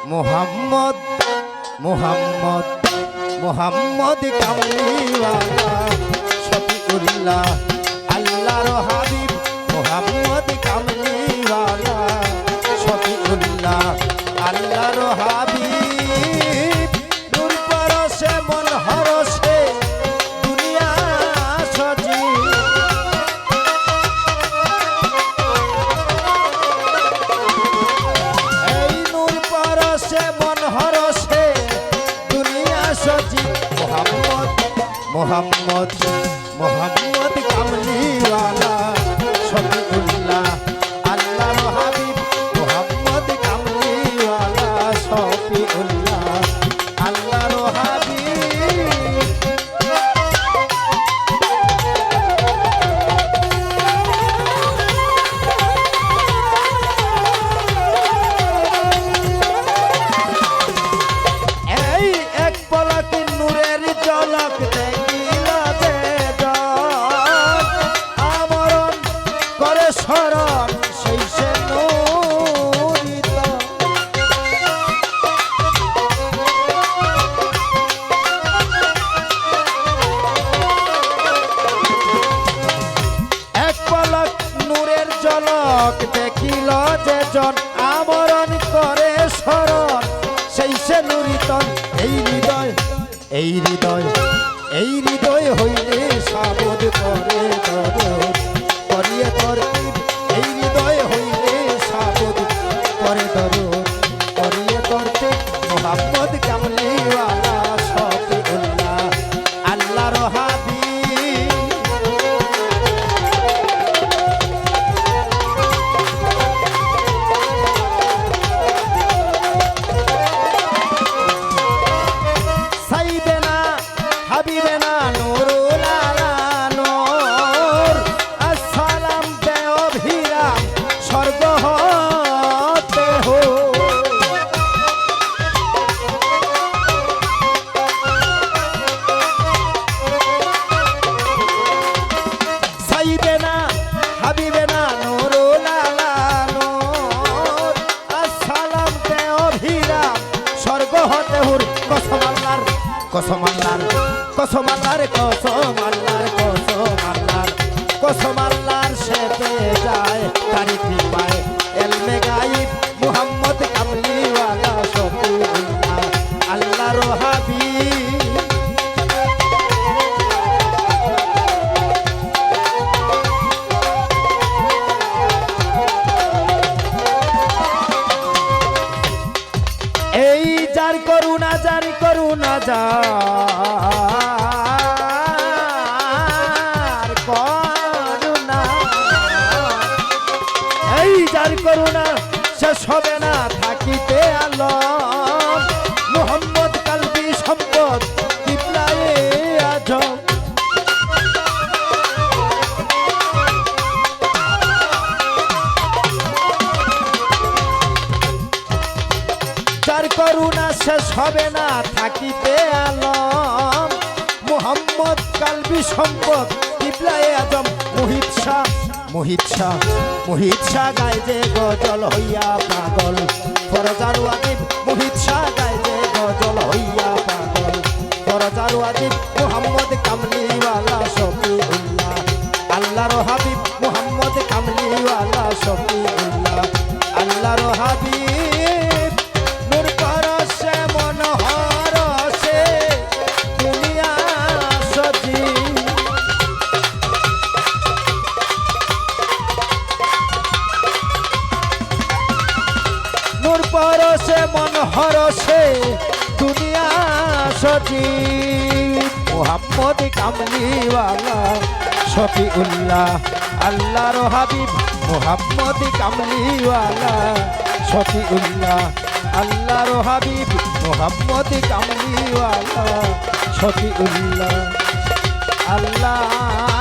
মোহাম্মদ মোহাম্মদ মোহাম্মদ কামলিওয়ালা শফিউল্লাহ আল্লাহর হাবিব মোহাম্মদ কামলিওয়ালা শফিউল্লাহ আল্লাহর হাবিব নূর পরশে মন হরসে দুনিয়া সজি এই নূর পরশে মন হরসে দুনিয়া সজি মোহাম্মদ মোহাম্মদ মোহাম্মদ কামলিওয়ালা শফিউল্লাহ আল্লাহর হাবিব মোহাম্মদ কামলিওয়ালা শফিউল্লাহ আল্লাহর হাবিব এই এক পলকে নূরের ঝলক দেখিল যে আমরণ করে স্মরণ সেই সে নূরিত এক পলক নূরের ঝলক দেখিল যে জন আমরণ করে স্মরণ সেই সে নূরিতন এই হৃদয় এই হৃদয় এই হৃদয় হইলে সাবদ করে দরদ করিয়ে তরতিব এই হৃদয় হইলে সাবদ করে দরদ করিয়ে তরতিব মোহাম্মদ কামলিওয়ালা শফিউল্লাহ আল্লাহর হাবিব সাইবে না হাবিবে না নুরুল আলা নূর আসসালাম দে অভিরাম স্বর্গ হতে হো সাইবে না হাবিবে না নুরুল আলা নূর আসসালাম দে অভিরাম স্বর্গ হতে হুর কসম আল্লাহর কসম আল্লাহর কসম আল্লাহর কসম আল্লাহর কসম আল্লাহর কসম আল্লাহর সে পেয়ে যায় তারি কৃপায় এলমে গাইব মুহাম্মদ কামলিওয়ালা শফিউল্লাহ আল্লাহর হাবিব এই যার করুণা যার করুণা এই যার করুণা শেষ হবে না থাকিতে আলম মুহাম্মদ কালবি সম্পদ কিবলায়ে আজম যার করুণা শেষ হবে না থাকিতে আলম মুহাম্মদ কালবি সম্পদ কিবলায়ে আজম মোহিত শাহ গায় যে গজল হইয়া পাগল ফরজার ওয়াজিব মোহিত শাহ গায় যে গজল হইয়া পাগল ফরজার ওয়াজিব মুহাম্মদ কামলিওয়ালা শফিউল্লাহ আল্লাহর হাবিব মুহাম্মদ কামলিওয়ালা শফিউল্লাহ আল্লাহর হাবিব নূর পরশে মন হরসে দুনিয়া সজি নূর পরশে মন হরসে দুনিয়া সজি মুহাম্মদ কামলিওয়ালা শফিউল্লাহ আল্লাহর হাবিব মুহাম্মদ কামলিওয়ালা শফিউল্লাহ আল্লাহর হাবিব মুহাম্মদ কামলিওয়ালা শফিউল্লাহ আল্লাহ